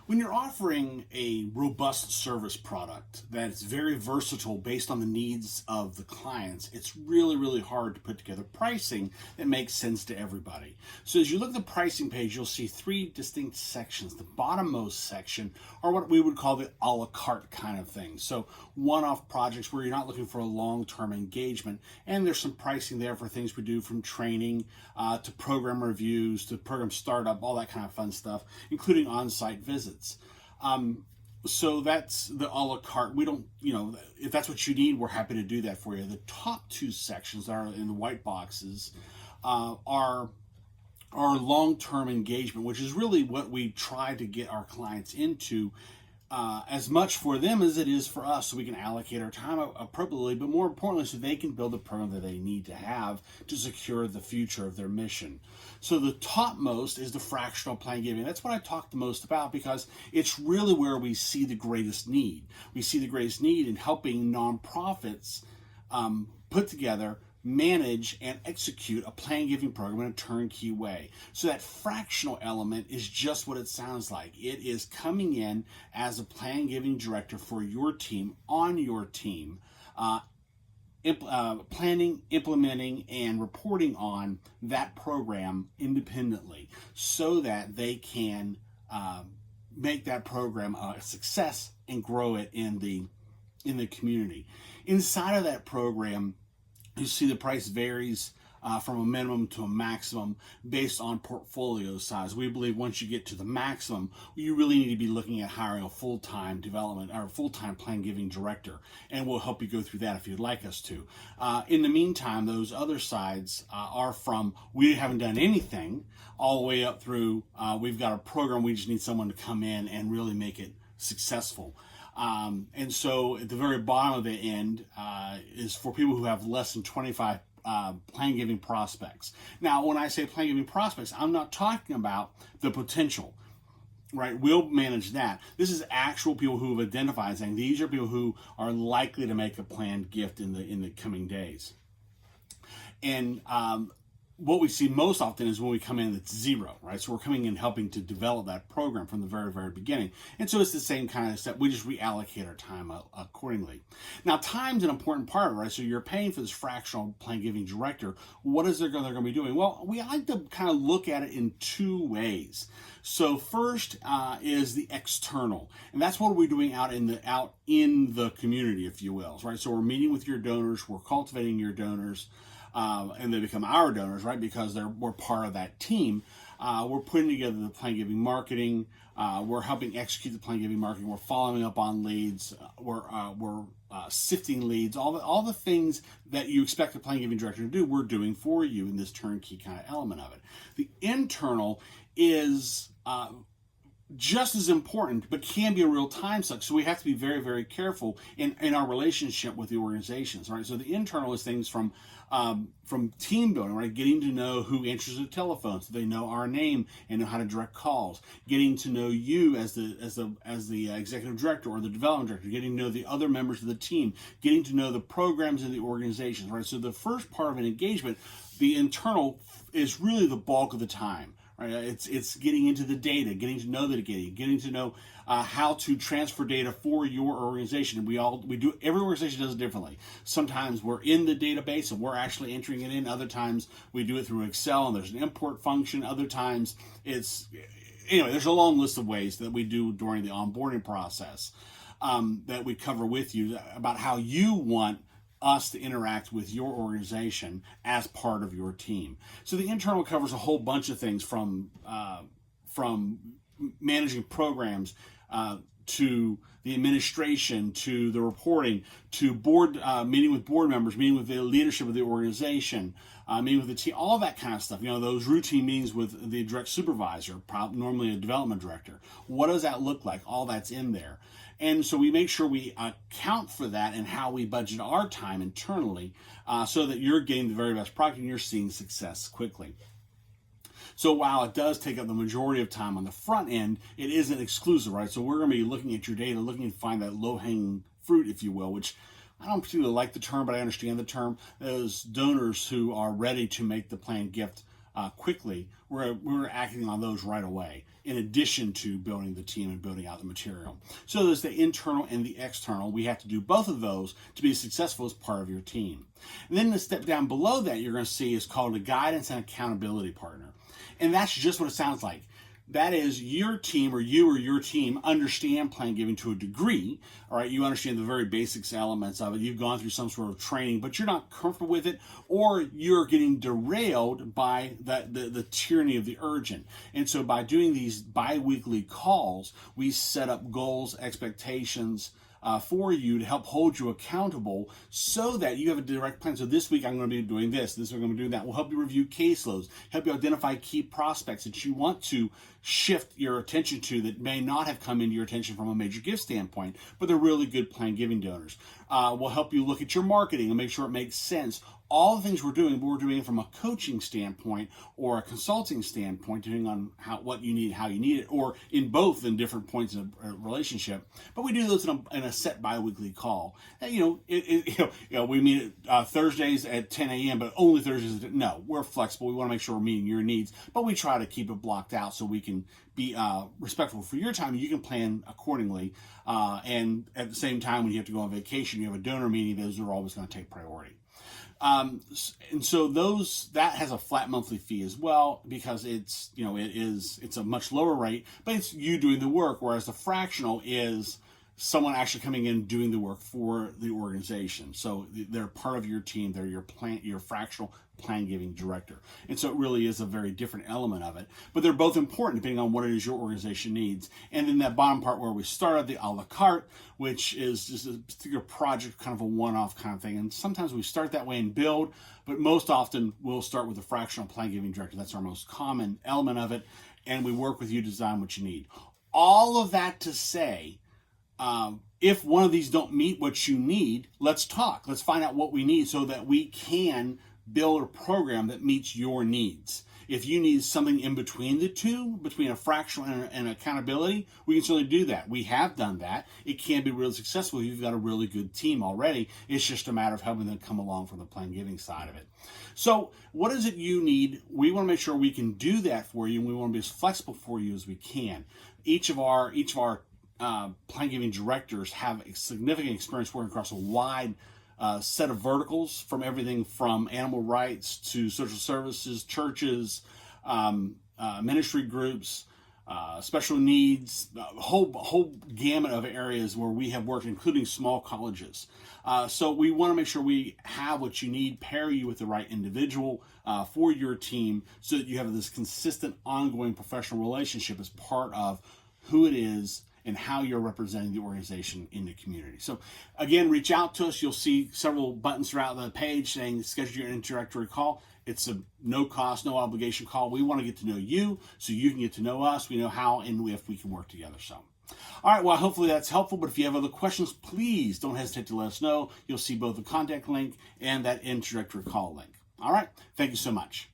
When you're offering a robust service product that's very versatile based on the needs of the clients, it's really, really hard to put together pricing that makes sense to everybody. So as you look at the pricing page, you'll see three distinct sections. The bottommost section are what we would call the a la carte kind of things. So one-off projects where you're not looking for a long-term engagement, and there's some pricing there for things we do from training to program reviews to program startup, all that kind of fun stuff, including on-site visits. So that's the a la carte. We don't, if that's what you need, we're happy to do that for you. The top two sections are in the white boxes, are our long-term engagement, which is really what we try to get our clients into, as much for them as it is for us, so we can allocate our time appropriately, but more importantly, so they can build the program that they need to have to secure the future of their mission. So the topmost is the fractional plan giving. That's what I talk the most about because it's really where we see the greatest need. We see the greatest need in helping nonprofits put together, manage, and execute a plan giving program in a turnkey way. So that fractional element is just what it sounds like. It is coming in as a plan giving director for your team, on your team, planning, implementing, and reporting on that program independently so that they can make that program a success and grow it in the community. Inside of that program, you see the price varies from a minimum to a maximum based on portfolio size. We believe once you get to the maximum, you really need to be looking at hiring a full-time development or full-time plan giving director, and we'll help you go through that if you'd like us to. In the meantime, those other sides are from we haven't done anything all the way up through we've got a program, we just need someone to come in and really make it successful. And so at the very bottom of the end is for people who have less than 25 plan giving prospects. Now, when I say plan giving prospects, I'm not talking about the potential, right? We'll manage that. This is actual people who have identified saying these are people who are likely to make a planned gift in the coming days. And what we see most often is when we come in, it's zero, right? So we're coming in helping to develop that program from the very, very beginning. And so it's the same kind of step. We just reallocate our time accordingly. Now, time's an important part, right? So you're paying for this fractional plan giving director. What is they're going to be doing? Well, we like to kind of look at it in two ways. So first is the external, and that's what we're doing out in the community, if you will, right? So we're meeting with your donors, we're cultivating your donors. And they become our donors, right? Because we're part of that team. We're putting together the plan giving marketing. We're helping execute the plan giving marketing. We're following up on leads. We're sifting leads. All the things that you expect a plan giving director to do, we're doing for you in this turnkey kind of element of it. The internal is just as important, but can be a real time suck. So we have to be very, very careful in our relationship with the organizations, right? So the internal is things from team building, right? Getting to know who answers the telephone, so they know our name and know how to direct calls. Getting to know you as the executive director or the development director. Getting to know the other members of the team. Getting to know the programs in the organizations, right? So the first part of an engagement, the internal, is really the bulk of the time. Right? It's getting into the data, getting to know the data, getting to know how to transfer data for your organization. We do. Every organization does it differently. Sometimes we're in the database and we're actually entering it in. Other times we do it through Excel and there's an import function. Other times there's a long list of ways that we do during the onboarding process that we cover with you about how you want us to interact with your organization as part of your team. So the internal covers a whole bunch of things from managing programs to the administration, to the reporting, to board meeting with board members, meeting with the leadership of the organization, meeting with the team, all that kind of stuff. Those routine meetings with the direct supervisor, normally a development director. What does that look like? All that's in there. And so we make sure we account for that and how we budget our time internally so that you're getting the very best product and you're seeing success quickly. So while it does take up the majority of time on the front end, it isn't exclusive, right? So we're going to be looking at your data, looking to find that low-hanging fruit, if you will, which I don't particularly like the term, but I understand the term. Those donors who are ready to make the planned gift quickly, we're acting on those right away, in addition to building the team and building out the material. So there's the internal and the external. We have to do both of those to be successful as part of your team. And then the step down below that you're going to see is called a guidance and accountability partner. And that's just what it sounds like. That is, your team or your team understand plan giving to a degree. All right, you understand the very basics elements of it. You've gone through some sort of training, but you're not comfortable with it, or you're getting derailed by the tyranny of the urgent. And so by doing these bi-weekly calls, we set up goals, expectations, for you to help hold you accountable so that you have a direct plan. So this week I'm going to be doing this week I'm going to be doing that. We'll help you review caseloads, help you identify key prospects that you want to shift your attention to that may not have come into your attention from a major gift standpoint, but they're really good plan giving donors. We'll help you look at your marketing and make sure it makes sense. All the things we're doing it from a coaching standpoint or a consulting standpoint, depending on what you need, how you need it, or in both in different points of a relationship. But we do those in a set bi-weekly call. And, we meet Thursdays at 10 a.m., but only Thursdays. No, we're flexible. We want to make sure we're meeting your needs, but we try to keep it blocked out so we can be respectful for your time. You can plan accordingly. And at the same time, when you have to go on vacation, you have a donor meeting, those are always going to take priority. And so that has a flat monthly fee as well, because it's a much lower rate, but it's you doing the work, whereas the fractional is someone actually coming in doing the work for the organization. So they're part of your team. They're your fractional plan giving director. And so it really is a very different element of it, but they're both important depending on what it is your organization needs. And then that bottom part where we started, the a la carte, which is just a particular project, kind of a one-off kind of thing. And sometimes we start that way and build, but most often we'll start with a fractional plan giving director. That's our most common element of it. And we work with you to design what you need. All of that to say, if one of these don't meet what you need, let's talk. Let's find out what we need so that we can build a program that meets your needs. If you need something in between the two, between a fractional and accountability, we can certainly do that. We have done that. It can be really successful if you've got a really good team already. It's just a matter of helping them come along from the plan giving side of it. So what is it you need? We want to make sure we can do that for you, and we want to be as flexible for you as we can. Each of our plan giving directors have a significant experience working across a wide set of verticals, from everything from animal rights to social services, churches, ministry groups, special needs, a whole gamut of areas where we have worked, including small colleges. So we want to make sure we have what you need, pair you with the right individual for your team, so that you have this consistent, ongoing professional relationship as part of who it is and how you're representing the organization in the community. So again, reach out to us. You'll see several buttons throughout the page saying schedule your introductory call. It's a no cost, no obligation call. We want to get to know you so you can get to know us. We know how and if we can work together. So, all right, well, hopefully that's helpful. But if you have other questions, please don't hesitate to let us know. You'll see both the contact link and that introductory call link. All right, thank you so much.